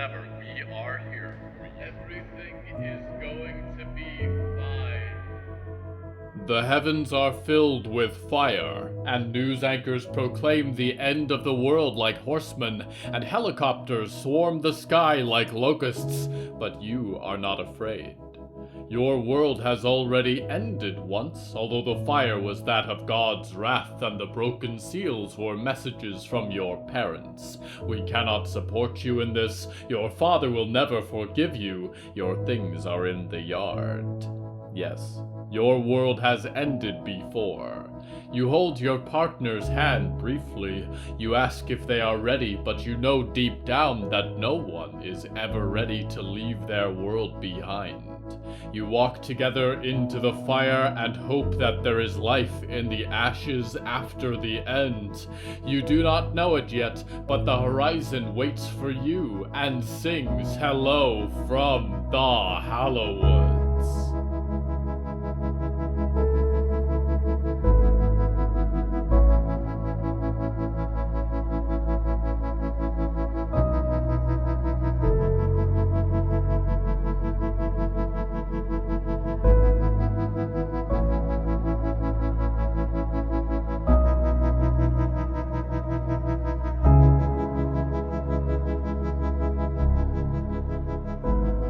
whatever, we are here. Everything is going to be fine. The heavens are filled with fire, and news anchors proclaim the end of the world like horsemen, and helicopters swarm the sky like locusts, but you are not afraid. Your world has already ended once, although the fire was that of God's wrath and the broken seals were messages from your parents. We cannot support you in this. Your father will never forgive you. Your things are in the yard. Yes, your world has ended before. You hold your partner's hand briefly. You ask if they are ready, but you know deep down that no one is ever ready to leave their world behind. You walk together into the fire and hope that there is life in the ashes after the end. You do not know it yet, but the horizon waits for you and sings hello from the Hallowoods.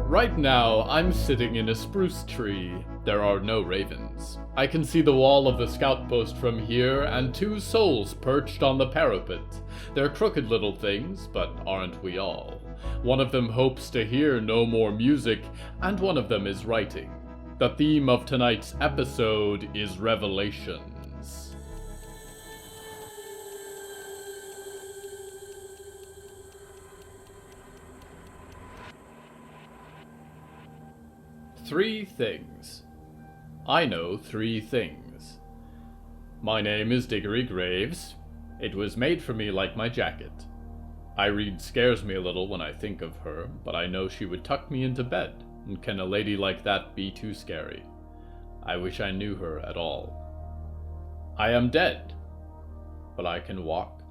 Right now, I'm sitting in a spruce tree. There are no ravens. I can see the wall of the scout post from here, and 2 souls perched on the parapet. They're crooked little things, but aren't we all? One of them hopes to hear no more music, and one of them is writing. The theme of tonight's episode is revelations. Three things. I know 3 things. My name is Diggory Graves. It was made for me like my jacket. Irene scares me a little when I think of her, but I know she would tuck me into bed, and can a lady like that be too scary? I wish I knew her at all. I am dead, but I can walk.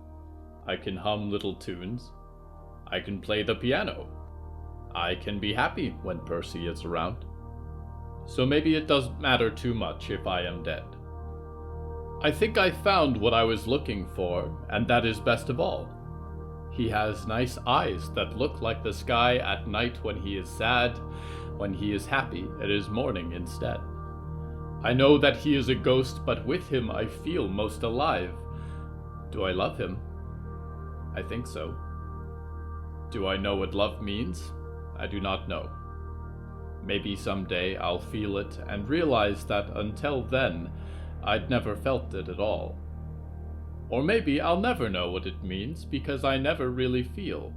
I can hum little tunes. I can play the piano. I can be happy when Percy is around. So maybe it doesn't matter too much if I am dead. I think I found what I was looking for, and that is best of all. He has nice eyes that look like the sky at night when he is sad. When he is happy, it is morning instead. I know that he is a ghost, but with him I feel most alive. Do I love him? I think so. Do I know what love means? I do not know. Maybe someday I'll feel it and realize that until then, I'd never felt it at all. Or maybe I'll never know what it means because I never really feel.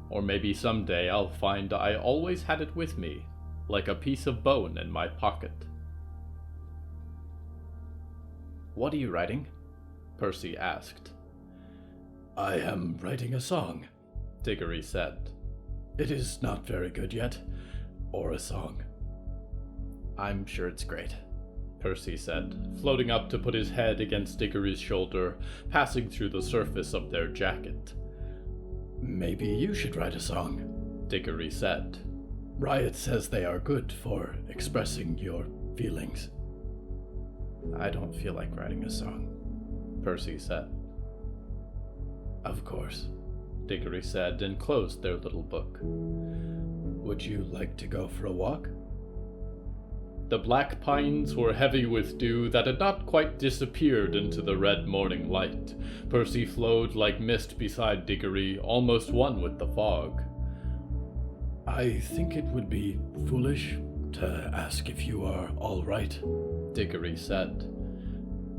Or maybe someday I'll find I always had it with me, like a piece of bone in my pocket. What are you writing? Percy asked. I am writing a song, Diggory said. It is not very good yet. Or a song. I'm sure it's great, Percy said, floating up to put his head against Diggory's shoulder, passing through the surface of their jacket. Maybe you should write a song, Diggory said. Riot says they are good for expressing your feelings. I don't feel like writing a song, Percy said. Of course, Diggory said, and closed their little book. Would you like to go for a walk? The black pines were heavy with dew that had not quite disappeared into the red morning light. Percy flowed like mist beside Diggory, almost one with the fog. I think it would be foolish to ask if you are all right, Diggory said.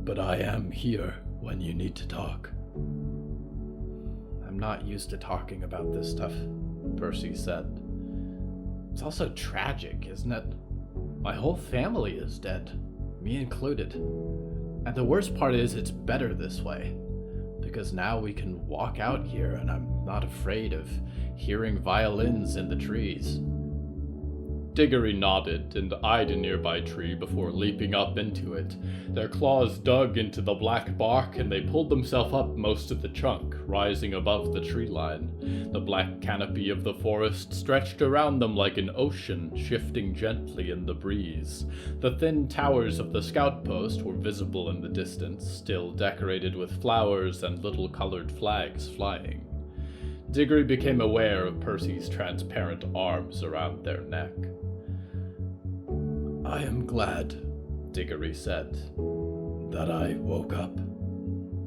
But I am here when you need to talk. I'm not used to talking about this stuff, Percy said. It's also tragic, isn't it? My whole family is dead, me included. And the worst part is it's better this way, because now we can walk out here and I'm not afraid of hearing violins in the trees. Diggory nodded and eyed a nearby tree before leaping up into it. Their claws dug into the black bark, and they pulled themselves up most of the trunk, rising above the tree line. The black canopy of the forest stretched around them like an ocean, shifting gently in the breeze. The thin towers of the scout post were visible in the distance, still decorated with flowers and little colored flags flying. Diggory became aware of Percy's transparent arms around their neck. I am glad, Diggory said, that I woke up,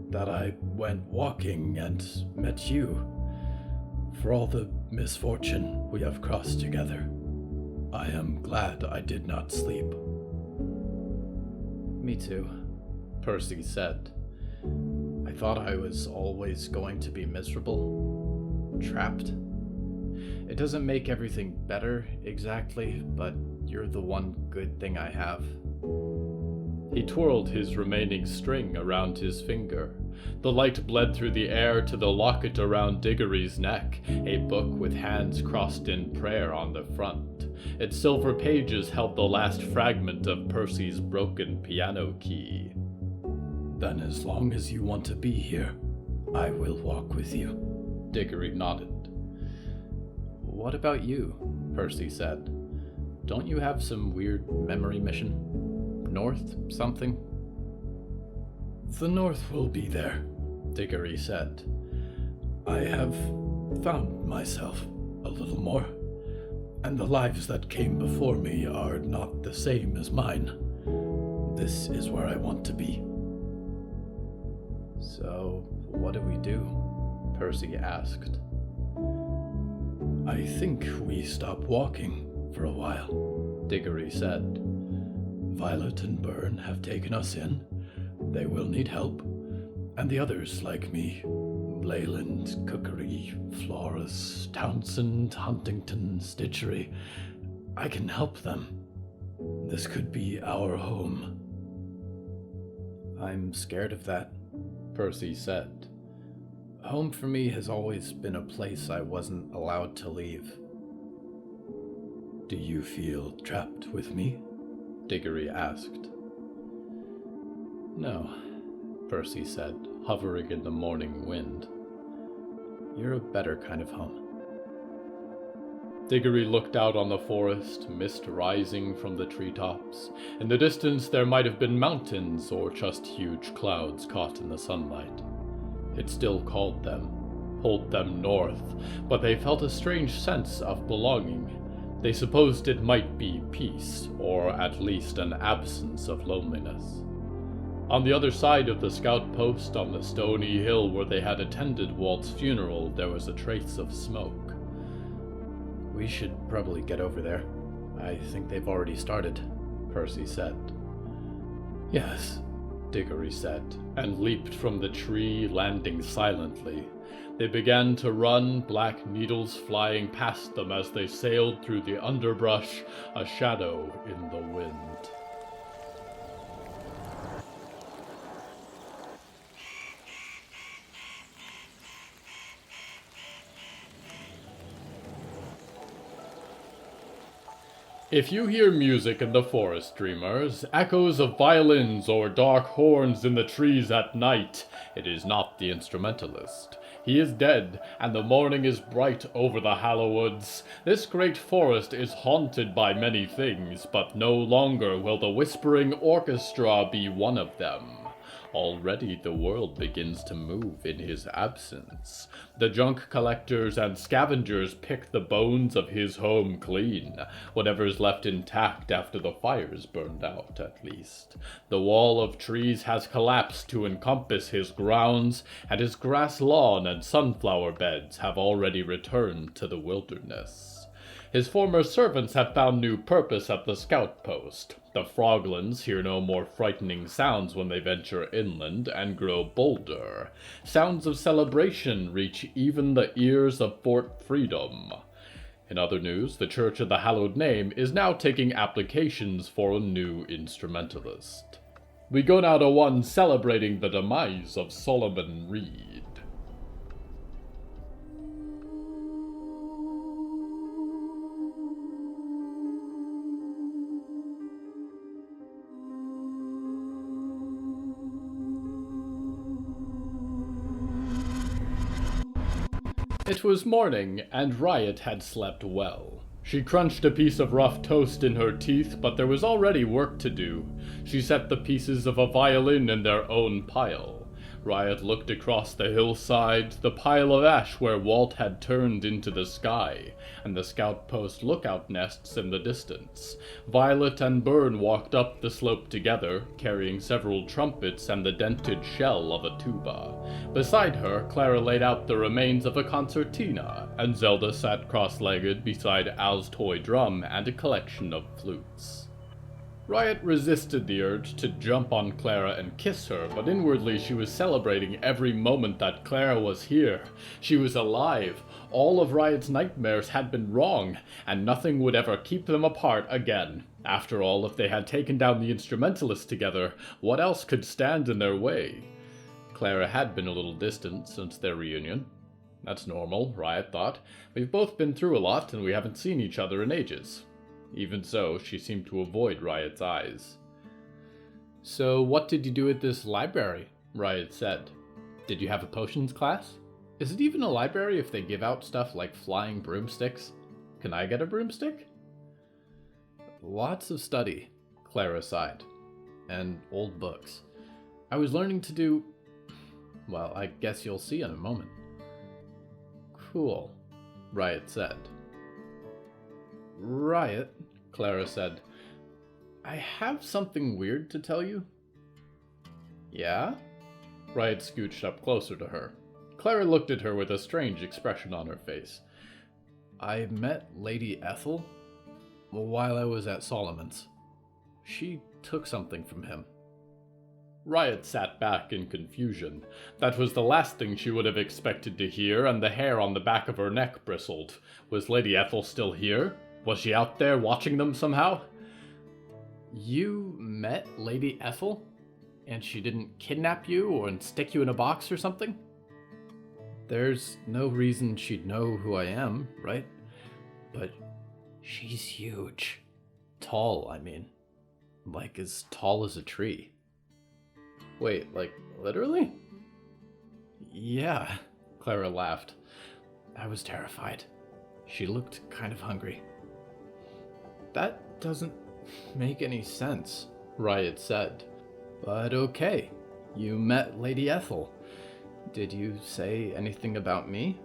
that I went walking and met you. For all the misfortune we have crossed together, I am glad I did not sleep. Me too, Percy said. I thought I was always going to be miserable, trapped. It doesn't make everything better, exactly, but you're the one good thing I have. He twirled his remaining string around his finger. The light bled through the air to the locket around Diggory's neck, a book with hands crossed in prayer on the front. Its silver pages held the last fragment of Percy's broken piano key. Then as long as you want to be here, I will walk with you. Diggory nodded. What about you? Percy said. Don't you have some weird memory mission? North something? The North will be there, Diggory said. I have found myself a little more, and the lives that came before me are not the same as mine. This is where I want to be. So, what do we do? Percy asked. I think we stop walking for a while, Diggory said. Violet and Byrne have taken us in. They will need help. And the others like me, Leyland, Cookery, Flores, Townsend, Huntington, Stitchery. I can help them. This could be our home. I'm scared of that, Percy said. Home for me has always been a place I wasn't allowed to leave. Do you feel trapped with me? Diggory asked. No, Percy said, hovering in the morning wind. You're a better kind of home. Diggory looked out on the forest, mist rising from the treetops. In the distance there might have been mountains or just huge clouds caught in the sunlight. It still called them, pulled them north, but they felt a strange sense of belonging. They supposed it might be peace, or at least an absence of loneliness. On the other side of the scout post, on the stony hill where they had attended Walt's funeral, there was a trace of smoke. We should probably get over there. I think they've already started, Percy said. Yes, Diggory said, and leaped from the tree, landing silently. They began to run, black needles flying past them as they sailed through the underbrush, a shadow in the wind. If you hear music in the forest, dreamers, echoes of violins or dark horns in the trees at night, it is not the instrumentalist. He is dead, and the morning is bright over the Hallowoods. This great forest is haunted by many things, but no longer will the whispering orchestra be one of them. Already the world begins to move in his absence. The junk collectors and scavengers pick the bones of his home clean, whatever's left intact after the fires burned out, at least. The wall of trees has collapsed to encompass his grounds, and his grass lawn and sunflower beds have already returned to the wilderness. His former servants have found new purpose at the scout post. The froglins hear no more frightening sounds when they venture inland and grow bolder. Sounds of celebration reach even the ears of Fort Freedom. In other news, the Church of the Hallowed Name is now taking applications for a new instrumentalist. We go now to one celebrating the demise of Solomon Reed. It was morning, and Riot had slept well. She crunched a piece of rough toast in her teeth, but there was already work to do. She set the pieces of a violin in their own pile. Riot looked across the hillside, the pile of ash where Walt had turned into the sky, and the scout post lookout nests in the distance. Violet and Byrne walked up the slope together, carrying several trumpets and the dented shell of a tuba. Beside her, Clara laid out the remains of a concertina, and Zelda sat cross-legged beside Al's toy drum and a collection of flutes. Riot resisted the urge to jump on Clara and kiss her, but inwardly she was celebrating every moment that Clara was here. She was alive. All of Riot's nightmares had been wrong, and nothing would ever keep them apart again. After all, if they had taken down the instrumentalist together, what else could stand in their way? Clara had been a little distant since their reunion. That's normal, Riot thought. We've both been through a lot, and we haven't seen each other in ages. Even so, she seemed to avoid Riot's eyes. "So what did you do at this library?" Riot said. "Did you have a potions class? Is it even a library if they give out stuff like flying broomsticks? Can I get a broomstick?" "Lots of study," Clara sighed. "And old books. I was learning to do... well, I guess you'll see in a moment." "Cool," Riot said. "Riot," Clara said, "I have something weird to tell you." "Yeah?" Riot scooched up closer to her. Clara looked at her with a strange expression on her face. "I met Lady Ethel while I was at Solomon's. She took something from him." Riot sat back in confusion. That was the last thing she would have expected to hear, and the hair on the back of her neck bristled. Was Lady Ethel still here? Was she out there watching them somehow? "You met Lady Ethel? And she didn't kidnap you or stick you in a box or something?" "There's no reason she'd know who I am, right? But she's huge. Tall, I mean. Like as tall as a tree." "Wait, like literally?" "Yeah," Clara laughed. "I was terrified. She looked kind of hungry." "That doesn't make any sense," Riot said. "But okay, you met Lady Ethel. Did you say anything about me?"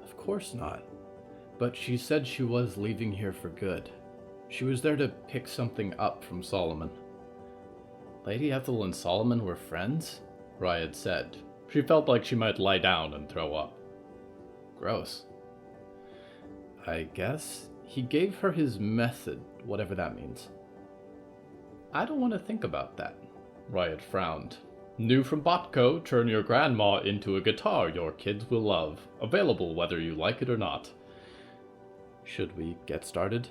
"Of course not. But she said she was leaving here for good. She was there to pick something up from Solomon." "Lady Ethel and Solomon were friends?" Riot said. She felt like she might lie down and throw up. "Gross." "I guess he gave her his method, whatever that means." "I don't want to think about that." Riot frowned. "New from Botco, turn your grandma into a guitar your kids will love. Available whether you like it or not." "Should we get started?"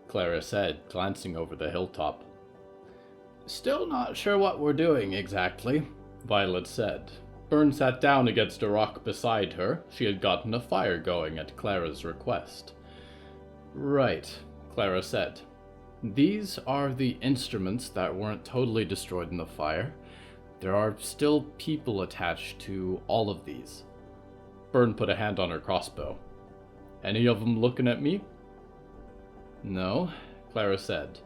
Clara said, glancing over the hilltop. "Still not sure what we're doing exactly," Violet said. Byrne sat down against a rock beside her. She had gotten a fire going at Clara's request. "Right," Clara said. "These are the instruments that weren't totally destroyed in the fire. There are still people attached to all of these." Byrne put a hand on her crossbow. "Any of them looking at me?" "No," Clara said.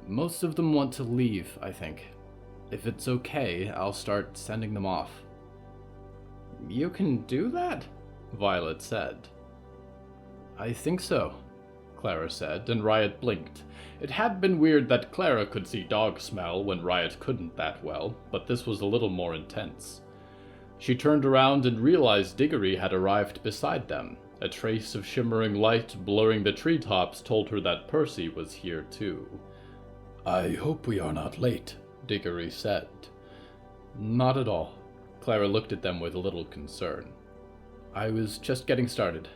"Most of them want to leave, I think. If it's okay, I'll start sending them off." "You can do that?" Violet said. "I think so," Clara said, and Riot blinked. It had been weird that Clara could see dog smell when Riot couldn't that well, but this was a little more intense. She turned around and realized Diggory had arrived beside them. A trace of shimmering light blurring the treetops told her that Percy was here too. "I hope we are not late," Diggory said. "Not at all." Clara looked at them with a little concern. "I was just getting started."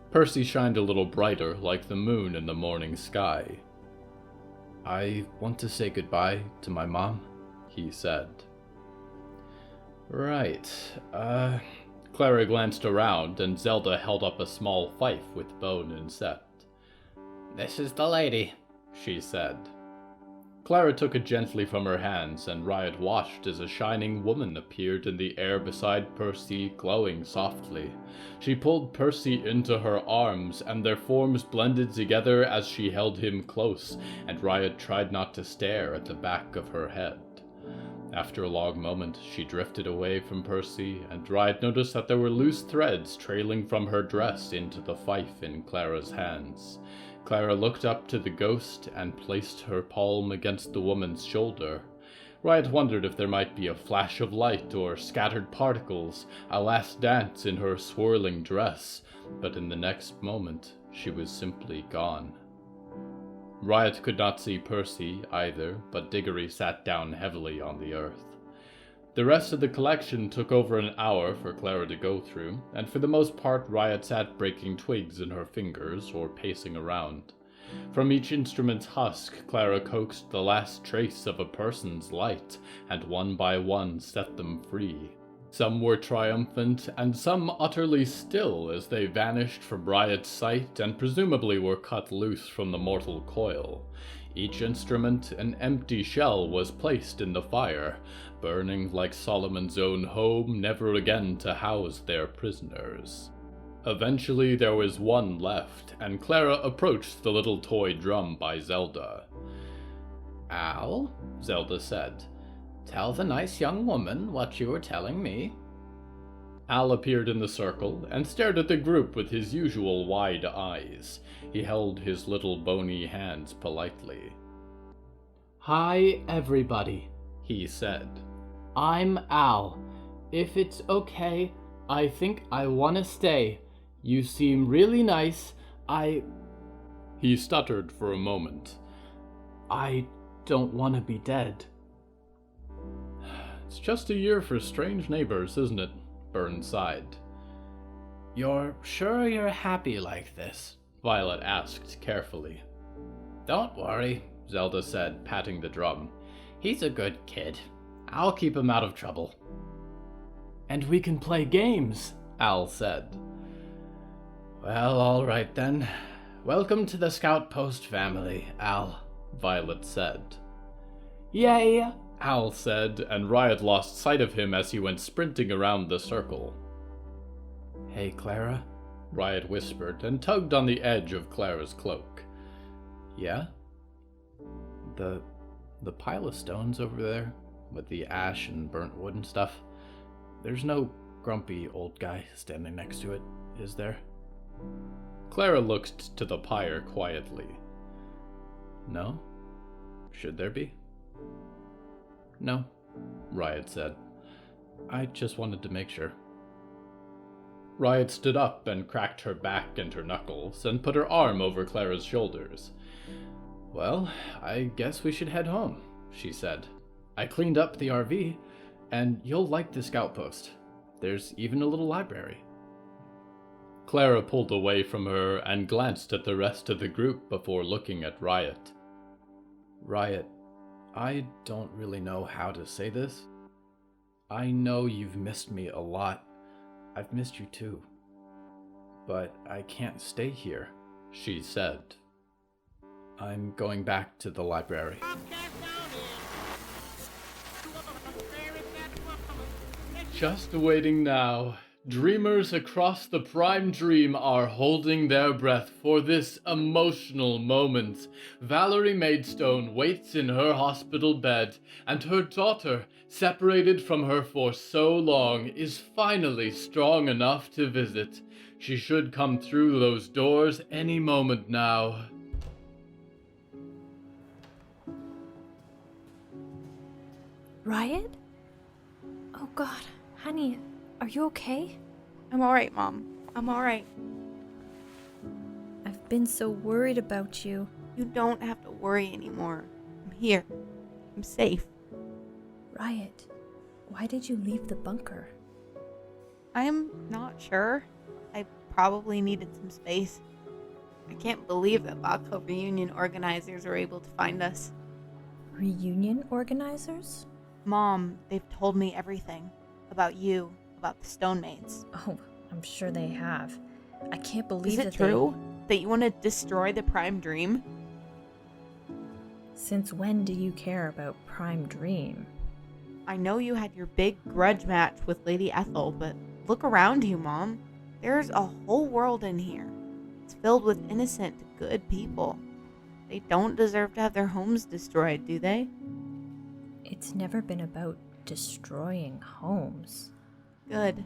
Percy shined a little brighter, like the moon in the morning sky. "I want to say goodbye to my mom," he said. "Right, Clara glanced around, and Zelda held up a small fife with bone inset. "This is the lady," she said. Clara took it gently from her hands, and Riot watched as a shining woman appeared in the air beside Percy, glowing softly. She pulled Percy into her arms, and their forms blended together as she held him close, and Riot tried not to stare at the back of her head. After a long moment, she drifted away from Percy, and Riot noticed that there were loose threads trailing from her dress into the fife in Clara's hands. Clara looked up to the ghost and placed her palm against the woman's shoulder. Riot wondered if there might be a flash of light or scattered particles, a last dance in her swirling dress, but in the next moment, she was simply gone. Riot could not see Percy either, but Diggory sat down heavily on the earth. The rest of the collection took over an hour for Clara to go through, and for the most part Riot sat breaking twigs in her fingers or pacing around. From each instrument's husk, Clara coaxed the last trace of a person's light, and one by one set them free. Some were triumphant, and some utterly still as they vanished from Riot's sight and presumably were cut loose from the mortal coil. Each instrument, an empty shell, was placed in the fire, burning like Solomon's own home, never again to house their prisoners. Eventually there was one left, and Clara approached the little toy drum by Zelda. "Al," Zelda said, "tell the nice young woman what you were telling me." Al appeared in the circle and stared at the group with his usual wide eyes. He held his little bony hands politely. "Hi, everybody," he said. "I'm Al. If it's okay, I think I want to stay. You seem really nice. He stuttered for a moment. I don't want to be dead." It's just a year for strange neighbors, isn't it? Byrne sighed. "You're sure you're happy like this?" Violet asked carefully. "Don't worry," Zelda said, patting the drum. "He's a good kid. I'll keep him out of trouble." "And we can play games," Al said. "Well, all right then. Welcome to the Scout Post family, Al," Violet said. "Yay!" Al said, and Riot lost sight of him as he went sprinting around the circle. "Hey, Clara," Riot whispered and tugged on the edge of Clara's cloak. "Yeah? The pile of stones over there, with the ash and burnt wood and stuff, there's no grumpy old guy standing next to it, is there?" Clara looked to the pyre quietly. "No? Should there be?" "No," Riot said. "I just wanted to make sure." Riot stood up and cracked her back and her knuckles, and put her arm over Clara's shoulders. "Well, I guess we should head home," she said. "I cleaned up the RV, and you'll like the scout post. There's even a little library." Clara pulled away from her and glanced at the rest of the group before looking at Riot. "Riot, I don't really know how to say this. I know you've missed me a lot. I've missed you too. But I can't stay here," she said. "I'm going back to the library." Just waiting now. Dreamers across the prime dream are holding their breath for this emotional moment. Valerie Maidstone waits in her hospital bed, and her daughter, separated from her for so long, is finally strong enough to visit. She should come through those doors any moment now. Riot? Oh God, honey, are you okay? I'm alright, Mom. I'm alright. I've been so worried about you. You don't have to worry anymore. I'm here. I'm safe. Riot, why did you leave the bunker? I'm not sure. I probably needed some space. I can't believe that Baco reunion organizers were able to find us. Reunion organizers? Mom, they've told me everything. About you, about the Stone Maids. Oh, I'm sure they have. I can't believe Is it true that you want to destroy the Prime Dream? Since when do you care about Prime Dream? I know you had your big grudge match with Lady Ethel, but look around you, Mom. There's a whole world in here. It's filled with innocent, good people. They don't deserve to have their homes destroyed, do they? It's never been about destroying homes. Good.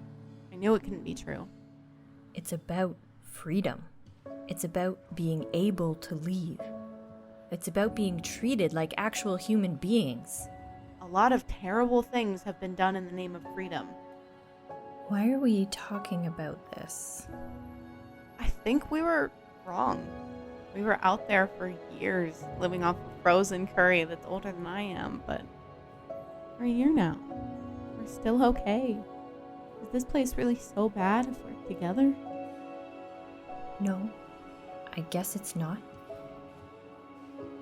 I knew it couldn't be true. It's about freedom. It's about being able to leave. It's about being treated like actual human beings. A lot of terrible things have been done in the name of freedom. Why are we talking about this? I think we were wrong. We were out there for years, living off of frozen curry that's older than I am, but we're here now. We're still okay. Is this place really so bad if we're together? No, I guess it's not.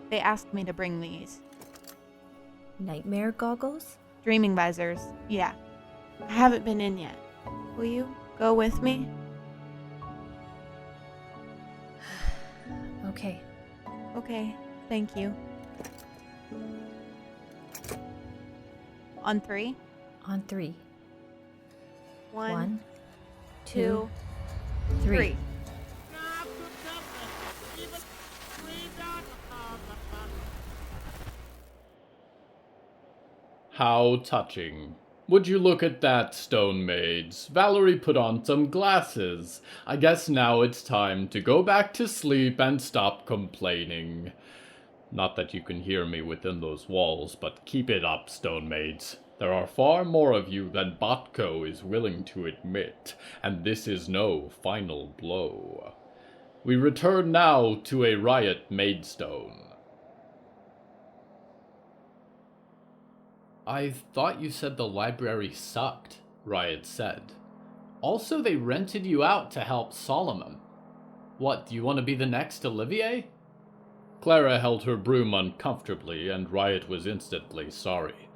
They asked me to bring these. Nightmare goggles? Dreaming visors, yeah. I haven't been in yet. Will you go with me? Okay. Okay, thank you. On 3? On 3. 1, 2, 2, 3. 3. How touching. Would you look at that, stone maids? Valerie put on some glasses. I guess now it's time to go back to sleep and stop complaining. Not that you can hear me within those walls, but keep it up, stone maids. There are far more of you than Botco is willing to admit, and this is no final blow. We return now to a Riot Maidstone. I thought you said the library sucked, Riot said. Also, they rented you out to help Solomon. What, do you want to be the next Olivier? Clara held her broom uncomfortably, and Riot was instantly sorry.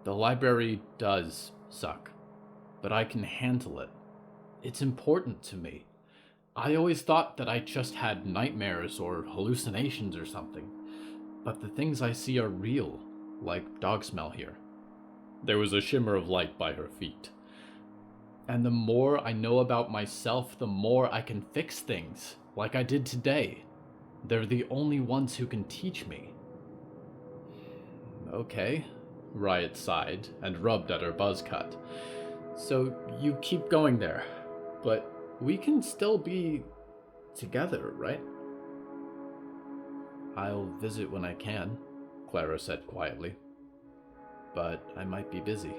The library does suck, but I can handle it. It's important to me. I always thought that I just had nightmares or hallucinations or something, but the things I see are real. Like dog smell here. There was a shimmer of light by her feet. And the more I know about myself, the more I can fix things, like I did today. They're the only ones who can teach me. Okay, Riot sighed and rubbed at her buzz cut. So you keep going there, but we can still be together, right? I'll visit when I can, Clara said quietly. But I might be busy.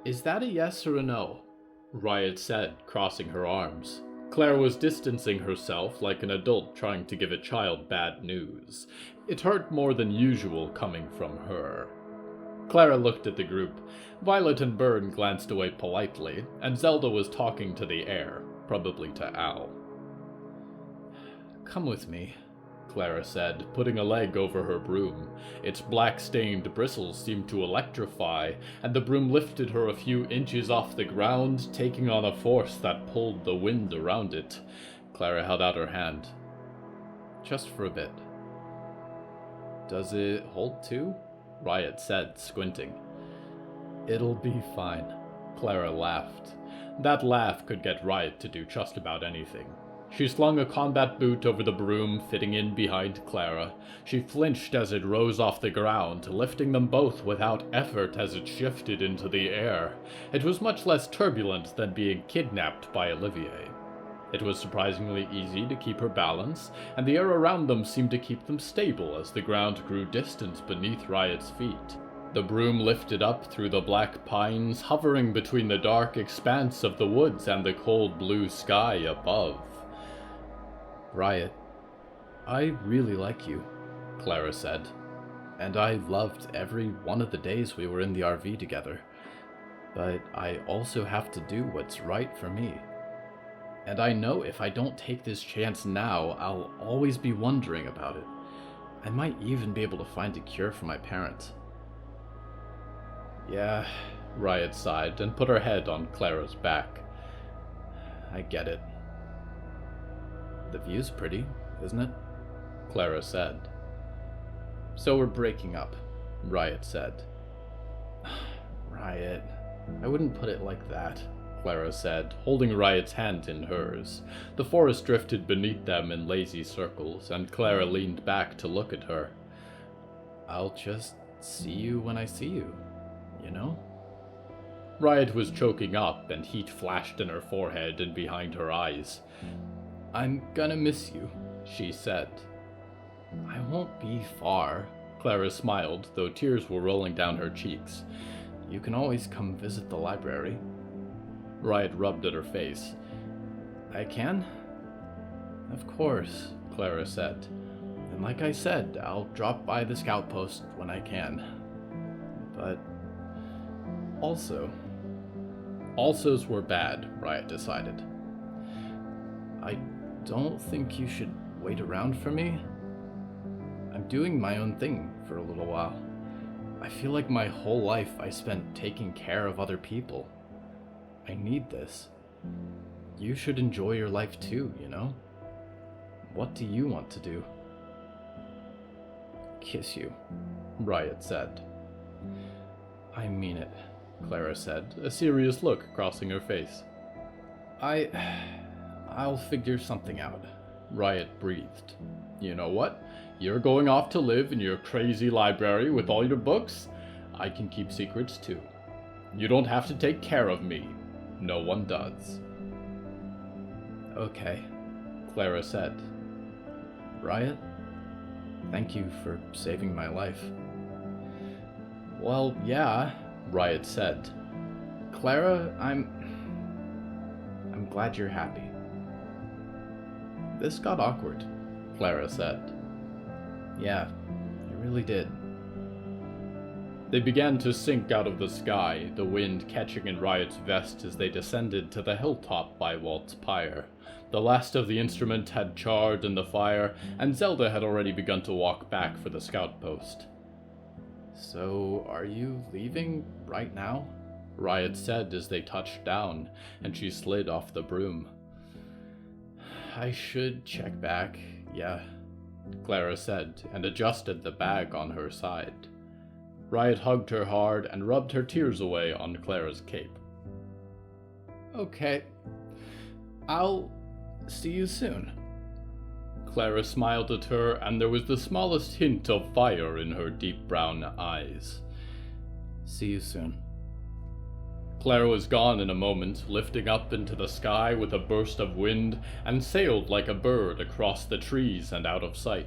Is that a yes or a no? Riot said, crossing her arms. Clara was distancing herself like an adult trying to give a child bad news. It hurt more than usual coming from her. Clara looked at the group. Violet and Byrne glanced away politely, and Zelda was talking to the air, probably to Al. Come with me, Clara said, putting a leg over her broom. Its black-stained bristles seemed to electrify, and the broom lifted her a few inches off the ground, taking on a force that pulled the wind around it. Clara held out her hand. Just for a bit. Does it hold too? Riot said, squinting. It'll be fine, Clara laughed. That laugh could get Riot to do just about anything. She slung a combat boot over the broom, fitting in behind Clara. She flinched as it rose off the ground, lifting them both without effort as it shifted into the air. It was much less turbulent than being kidnapped by Olivier. It was surprisingly easy to keep her balance, and the air around them seemed to keep them stable as the ground grew distant beneath Riot's feet. The broom lifted up through the black pines, hovering between the dark expanse of the woods and the cold blue sky above. Riot, I really like you, Clara said, and I loved every one of the days we were in the RV together, but I also have to do what's right for me. And I know if I don't take this chance now, I'll always be wondering about it. I might even be able to find a cure for my parents. Yeah, Riot sighed and put her head on Clara's back. I get it. The view's pretty, isn't it? Clara said. So we're breaking up, Riot said. Riot, I wouldn't put it like that, Clara said, holding Riot's hand in hers. The forest drifted beneath them in lazy circles, and Clara leaned back to look at her. I'll just see you when I see you, you know? Riot was choking up, and heat flashed in her forehead and behind her eyes. I'm gonna miss you, she said. I won't be far, Clara smiled, though tears were rolling down her cheeks. You can always come visit the library. Riot rubbed at her face. I can? Of course, Clara said. And like I said, I'll drop by the scout post when I can. But alsos were bad, Riot decided. I don't think you should wait around for me. I'm doing my own thing for a little while. I feel like my whole life I spent taking care of other people. I need this. You should enjoy your life too, you know? What do you want to do? Kiss you, Riot said. I mean it, Clara said, a serious look crossing her face. I'll figure something out, Riot breathed. You know what? You're going off to live in your crazy library with all your books? I can keep secrets too. You don't have to take care of me. No one does. Okay, Clara said. Riot, thank you for saving my life. Well, yeah, Riot said. Clara, I'm glad you're happy. This got awkward, Clara said. Yeah, it really did. They began to sink out of the sky, the wind catching in Riot's vest as they descended to the hilltop by Walt's pyre. The last of the instrument had charred in the fire, and Zelda had already begun to walk back for the scout post. So, are you leaving right now? Riot said as they touched down, and she slid off the broom. I should check back, yeah, Clara said, and adjusted the bag on her side. Riot hugged her hard and rubbed her tears away on Clara's cape. Okay, I'll see you soon. Clara smiled at her, and there was the smallest hint of fire in her deep brown eyes. See you soon. Clara was gone in a moment, lifting up into the sky with a burst of wind, and sailed like a bird across the trees and out of sight.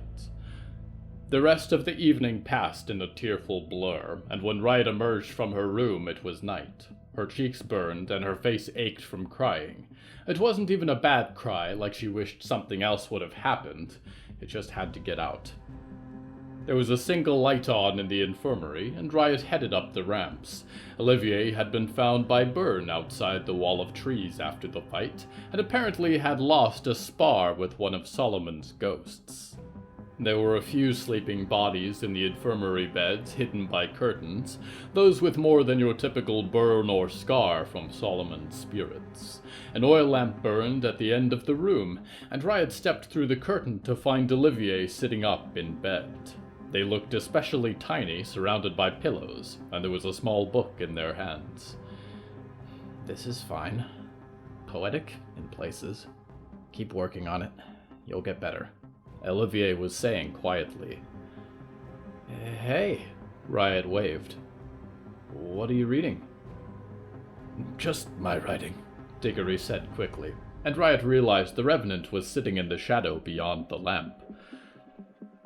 The rest of the evening passed in a tearful blur, and when Riot emerged from her room it was night. Her cheeks burned, and her face ached from crying. It wasn't even a bad cry, like she wished something else would have happened. It just had to get out. There was a single light on in the infirmary, and Riot headed up the ramps. Olivier had been found by Byrne outside the wall of trees after the fight, and apparently had lost a spar with one of Solomon's ghosts. There were a few sleeping bodies in the infirmary beds hidden by curtains, those with more than your typical burn or scar from Solomon's spirits. An oil lamp burned at the end of the room, and Riot stepped through the curtain to find Olivier sitting up in bed. They looked especially tiny, surrounded by pillows, and there was a small book in their hands. This is fine. Poetic in places. Keep working on it. You'll get better, Olivier was saying quietly. Hey, Riot waved. What are you reading? Just my writing, Diggory said quickly, and Riot realized the Revenant was sitting in the shadow beyond the lamp.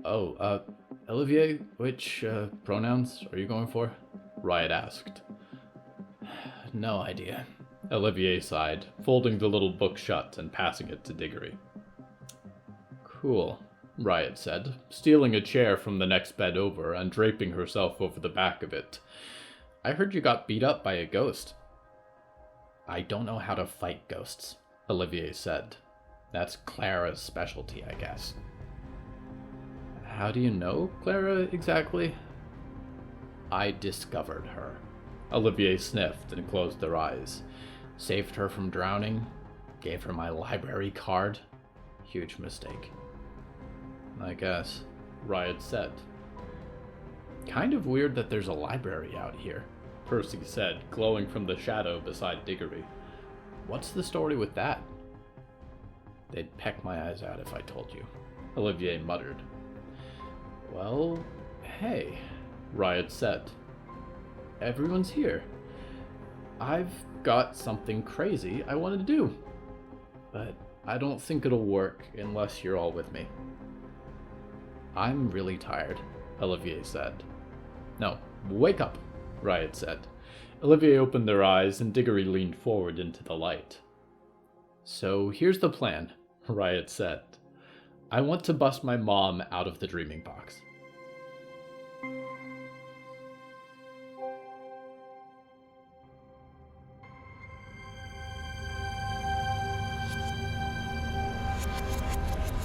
Oh, Olivier, which pronouns are you going for? Riot asked. No idea, Olivier sighed, folding the little book shut and passing it to Diggory. Cool, Riot said, stealing a chair from the next bed over and draping herself over the back of it. I heard you got beat up by a ghost. I don't know how to fight ghosts, Olivier said. That's Clara's specialty, I guess. How do you know Clara exactly? I discovered her. Olivier sniffed and closed her eyes. Saved her from drowning. Gave her my library card. Huge mistake. I guess, Riot said. Kind of weird that there's a library out here, Percy said, glowing from the shadow beside Diggory. What's the story with that? They'd peck my eyes out if I told you, Olivier muttered. Well, hey, Riot said. Everyone's here. I've got something crazy I want to do, but I don't think it'll work unless you're all with me. I'm really tired, Olivier said. No, wake up, Riot said. Olivier opened their eyes and Diggory leaned forward into the light. So here's the plan, Riot said. I want to bust my mom out of the dreaming box.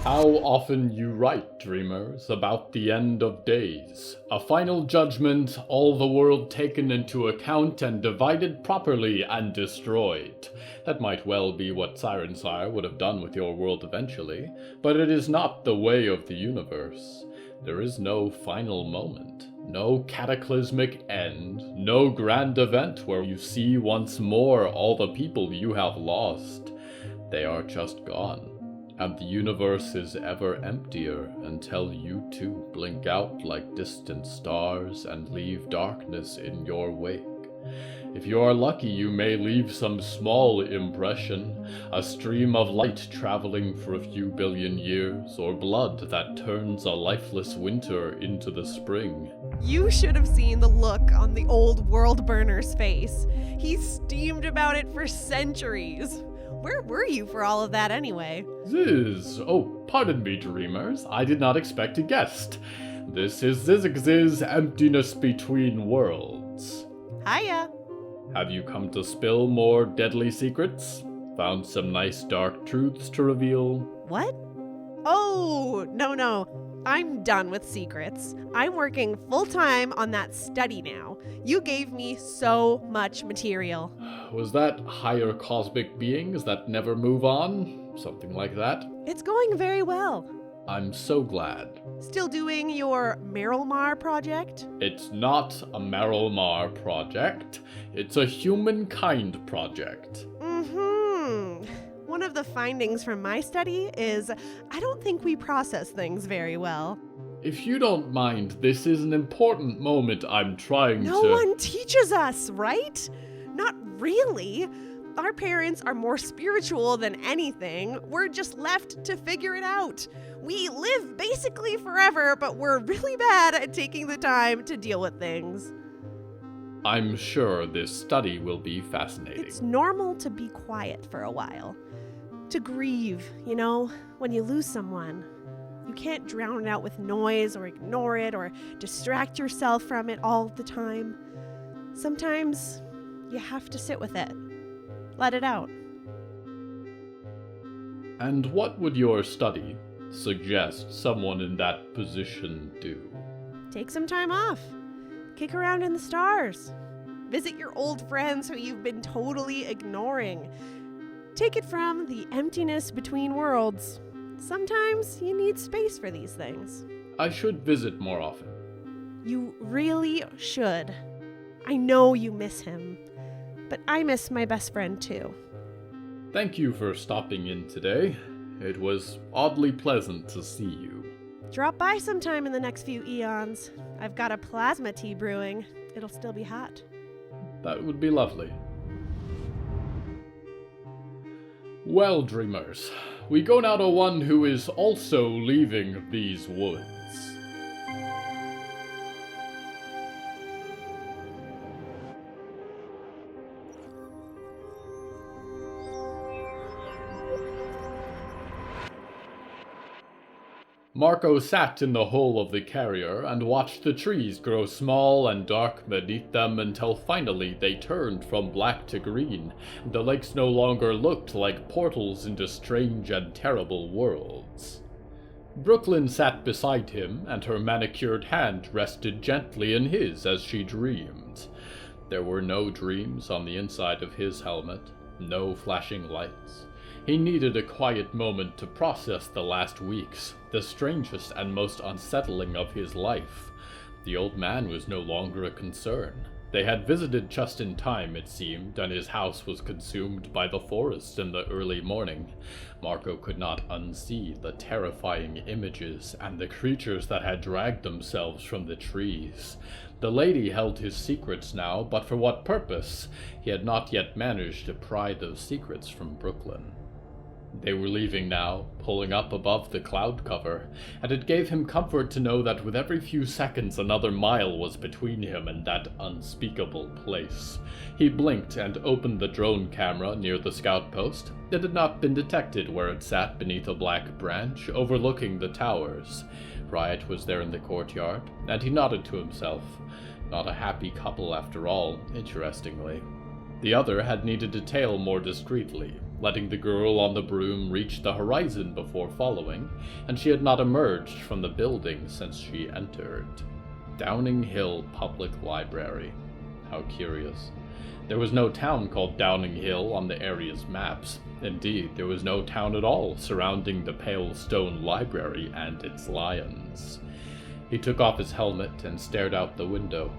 How often you write, dreamers, about the end of days, a final judgment, all the world taken into account and divided properly and destroyed. That might well be what Sirensire would have done with your world eventually, but it is not the way of the universe. There is no final moment, no cataclysmic end, no grand event where you see once more all the people you have lost. They are just gone. And the universe is ever emptier until you too blink out like distant stars and leave darkness in your wake. If you are lucky, you may leave some small impression, a stream of light traveling for a few billion years, or blood that turns a lifeless winter into the spring. You should have seen the look on the old world burner's face. He steamed about it for centuries. Where were you for all of that anyway? Ziz! Oh, pardon me, dreamers. I did not expect a guest. This is Zizig's Emptiness Between Worlds. Hiya! Have you come to spill more deadly secrets? Found some nice dark truths to reveal? What? Oh, no. I'm done with secrets. I'm working full-time on that study now. You gave me so much material. Was that higher cosmic beings that never move on? Something like that? It's going very well. I'm so glad. Still doing your Merrilmar project? It's not a Merrilmar project. It's a humankind project. One of the findings from my study is I don't think we process things very well. If you don't mind, this is an important moment I'm trying to... No one teaches us, right? Not really. Our parents are more spiritual than anything. We're just left to figure it out. We live basically forever, but we're really bad at taking the time to deal with things. I'm sure this study will be fascinating. It's normal to be quiet for a while. To grieve, when you lose someone. You can't drown it out with noise or ignore it or distract yourself from it all the time. Sometimes you have to sit with it. Let it out. And what would your study suggest someone in that position do? Take some time off. Kick around in the stars. Visit your old friends who you've been totally ignoring. Take it from the emptiness between worlds. Sometimes you need space for these things. I should visit more often. You really should. I know you miss him, but I miss my best friend too. Thank you for stopping in today. It was oddly pleasant to see you. Drop by sometime in the next few eons. I've got a plasma tea brewing. It'll still be hot. That would be lovely. Well, dreamers, we go now to one who is also leaving these woods. Marco sat in the hull of the carrier and watched the trees grow small and dark beneath them until finally they turned from black to green. The lakes no longer looked like portals into strange and terrible worlds. Brooklyn sat beside him, and her manicured hand rested gently in his as she dreamed. There were no dreams on the inside of his helmet, no flashing lights. He needed a quiet moment to process the last weeks, the strangest and most unsettling of his life. The old man was no longer a concern. They had visited just in time, it seemed, and his house was consumed by the forest in the early morning. Marco could not unsee the terrifying images and the creatures that had dragged themselves from the trees. The lady held his secrets now, but for what purpose? He had not yet managed to pry those secrets from Brooklyn. They were leaving now, pulling up above the cloud cover, and it gave him comfort to know that with every few seconds another mile was between him and that unspeakable place. He blinked and opened the drone camera near the scout post. It had not been detected where it sat beneath a black branch, overlooking the towers. Riot was there in the courtyard, and he nodded to himself. Not a happy couple after all, interestingly. The other had needed to tail more discreetly, letting the girl on the broom reach the horizon before following, and she had not emerged from the building since she entered. Downing Hill Public Library. How curious. There was no town called Downing Hill on the area's maps. Indeed, there was no town at all surrounding the pale stone library and its lions. He took off his helmet and stared out the window.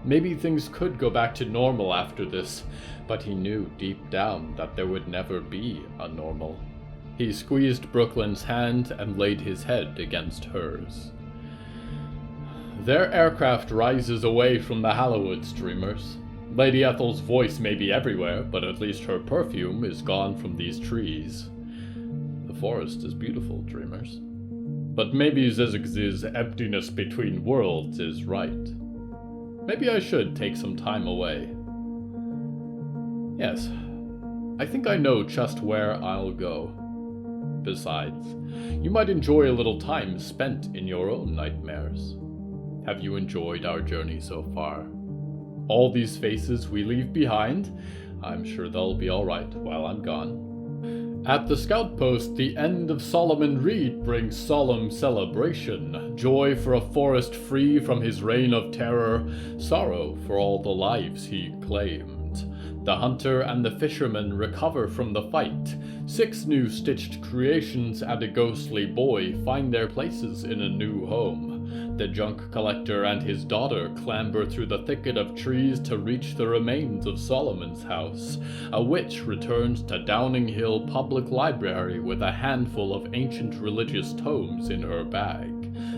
Maybe things could go back to normal after this, but he knew deep down that there would never be a normal. He squeezed Brooklyn's hand and laid his head against hers. Their aircraft rises away from the Hallowoods, dreamers. Lady Ethel's voice may be everywhere, but at least her perfume is gone from these trees. The forest is beautiful, dreamers. But maybe Zizig's emptiness between worlds is right. Maybe I should take some time away. Yes, I think I know just where I'll go. Besides, you might enjoy a little time spent in your own nightmares. Have you enjoyed our journey so far? All these faces we leave behind, I'm sure they'll be alright while I'm gone. At the scout post, the end of Solomon Reed brings solemn celebration, joy for a forest free from his reign of terror, sorrow for all the lives he claimed. The hunter and the fisherman recover from the fight. 6 new stitched creations and a ghostly boy find their places in a new home. The junk collector and his daughter clamber through the thicket of trees to reach the remains of Solomon's house. A witch returns to Downing Hill Public Library with a handful of ancient religious tomes in her bag.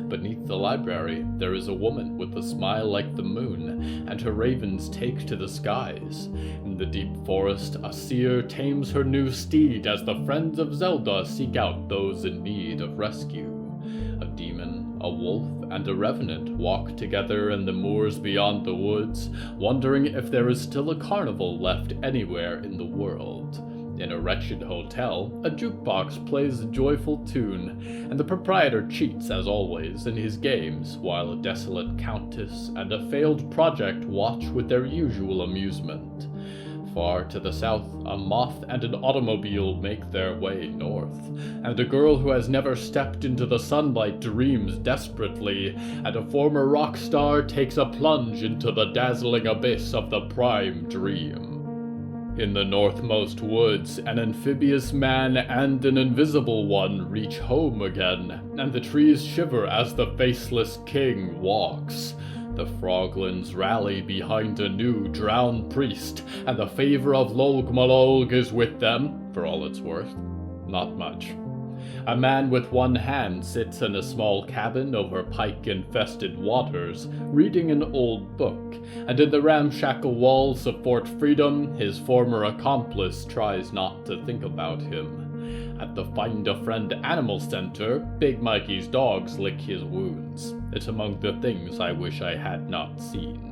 Beneath the library, there is a woman with a smile like the moon, and her ravens take to the skies. In the deep forest, a seer tames her new steed as the friends of Zelda seek out those in need of rescue. A demon, a wolf, and a revenant walk together in the moors beyond the woods, wondering if there is still a carnival left anywhere in the world. In a wretched hotel, a jukebox plays a joyful tune, and the proprietor cheats as always in his games, while a desolate countess and a failed project watch with their usual amusement. Far to the south, a moth and an automobile make their way north, and a girl who has never stepped into the sunlight dreams desperately, and a former rock star takes a plunge into the dazzling abyss of the prime dream. In the northmost woods, an amphibious man and an invisible one reach home again, and the trees shiver as the faceless king walks. The froglins rally behind a new drowned priest, and the favor of Lolg Malolg is with them, for all it's worth. Not much. A man with one hand sits in a small cabin over pike-infested waters, reading an old book, and in the ramshackle walls of Fort Freedom, his former accomplice tries not to think about him. At the Find a Friend Animal Center, Big Mikey's dogs lick his wounds. It's among the things I wish I had not seen.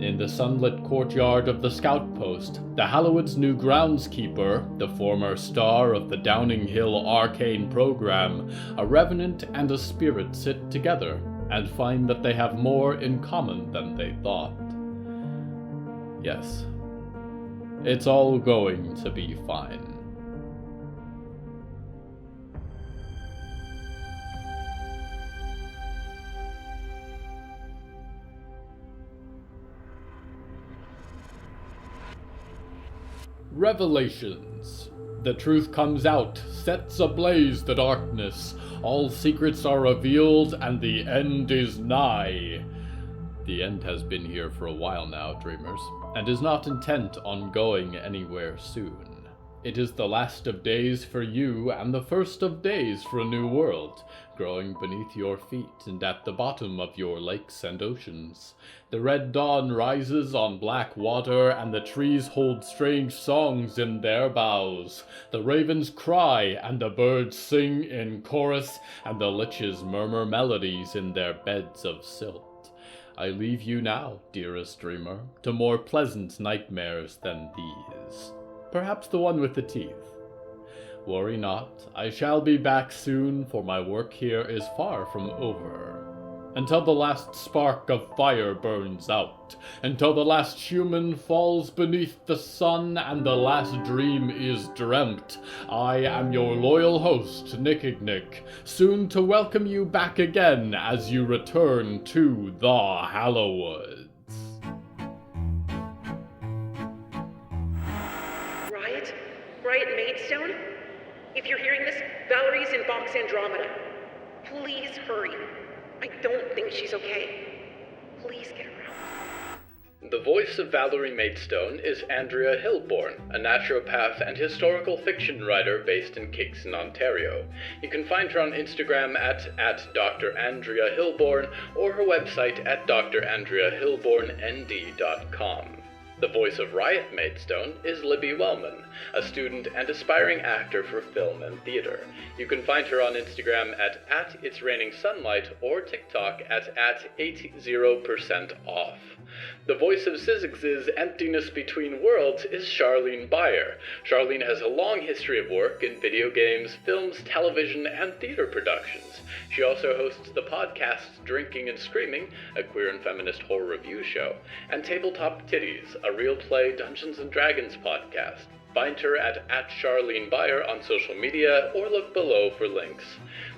In the sunlit courtyard of the scout post, the Hallowoods' new groundskeeper, the former star of the Downing Hill arcane program, a revenant and a spirit sit together and find that they have more in common than they thought. Yes, it's all going to be fine. Revelations. The truth comes out, sets ablaze the darkness. All secrets are revealed, and the end is nigh. The end has been here for a while now, dreamers, and is not intent on going anywhere soon. It is the last of days for you, and the first of days for a new world, growing beneath your feet and at the bottom of your lakes and oceans. The red dawn rises on black water, and the trees hold strange songs in their boughs. The ravens cry, and the birds sing in chorus, and the liches murmur melodies in their beds of silt. I leave you now, dearest dreamer, to more pleasant nightmares than these. Perhaps the one with the teeth. Worry not, I shall be back soon, for my work here is far from over. Until the last spark of fire burns out, until the last human falls beneath the sun, and the last dream is dreamt, I am your loyal host, Nickignick, soon to welcome you back again as you return to the Hallowoods. Riot Maidstone? If you're hearing this, Valerie's in Box Andromeda. Please hurry. I don't think she's okay. Please get her out. The voice of Valerie Maidstone is Andrea Hilborn, a naturopath and historical fiction writer based in Kingston, Ontario. You can find her on Instagram at Dr. Andrea Hilborn or her website at drandreahilbornnd.com. The voice of Riot Maidstone is Libby Wellman, a student and aspiring actor for film and theater. You can find her on Instagram at It's Raining Sunlight or TikTok at 80% off. The voice of Sizzix's Emptiness Between Worlds is Charlene Beyer. Charlene has a long history of work in video games, films, television, and theater productions. She also hosts the podcasts Drinking and Screaming, a queer and feminist horror review show, and Tabletop Titties, a real play Dungeons & Dragons podcast. Find her at Charlene Beyer on social media or look below for links.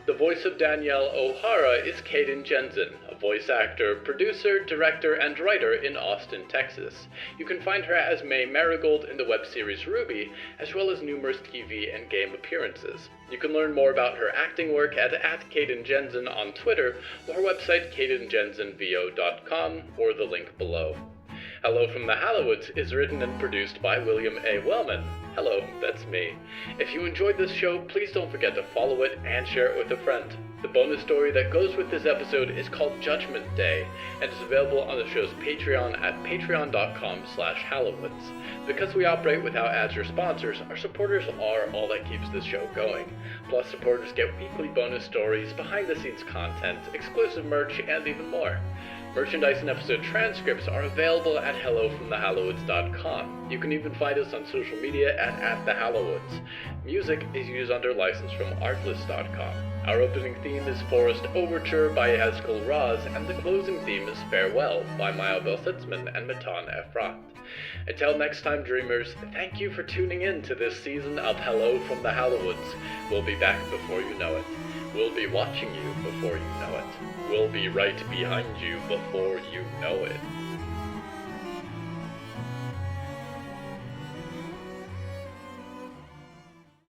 The voice of Danielle O'Hara is Kaden Jensen, a voice actor, producer, director, and writer in Austin, Texas. You can find her as May Marigold in the web series Ruby, as well as numerous TV and game appearances. You can learn more about her acting work at Kaden Jensen on Twitter, or her website kadenjensenvo.com, or the link below. Hello from the Hallowoods is written and produced by William A. Wellman. Hello, that's me. If you enjoyed this show, please don't forget to follow it and share it with a friend. The bonus story that goes with this episode is called Judgment Day, and is available on the show's Patreon at patreon.com/Hallowoods. Because we operate without ads or sponsors, our supporters are all that keeps this show going. Plus, supporters get weekly bonus stories, behind-the-scenes content, exclusive merch, and even more. Merchandise and episode transcripts are available at hellofromthehallowoods.com. You can even find us on social media at The Hallowoods. Music is used under license from artlist.com. Our opening theme is Forest Overture by Yehezkel Raz, and the closing theme is Farewell by Belsitzman and Matan, Ephrat. Until next time, dreamers, thank you for tuning in to this season of Hello from the Hallowoods. We'll be back before you know it. We'll be watching you before you know it. We'll be right behind you before you know it.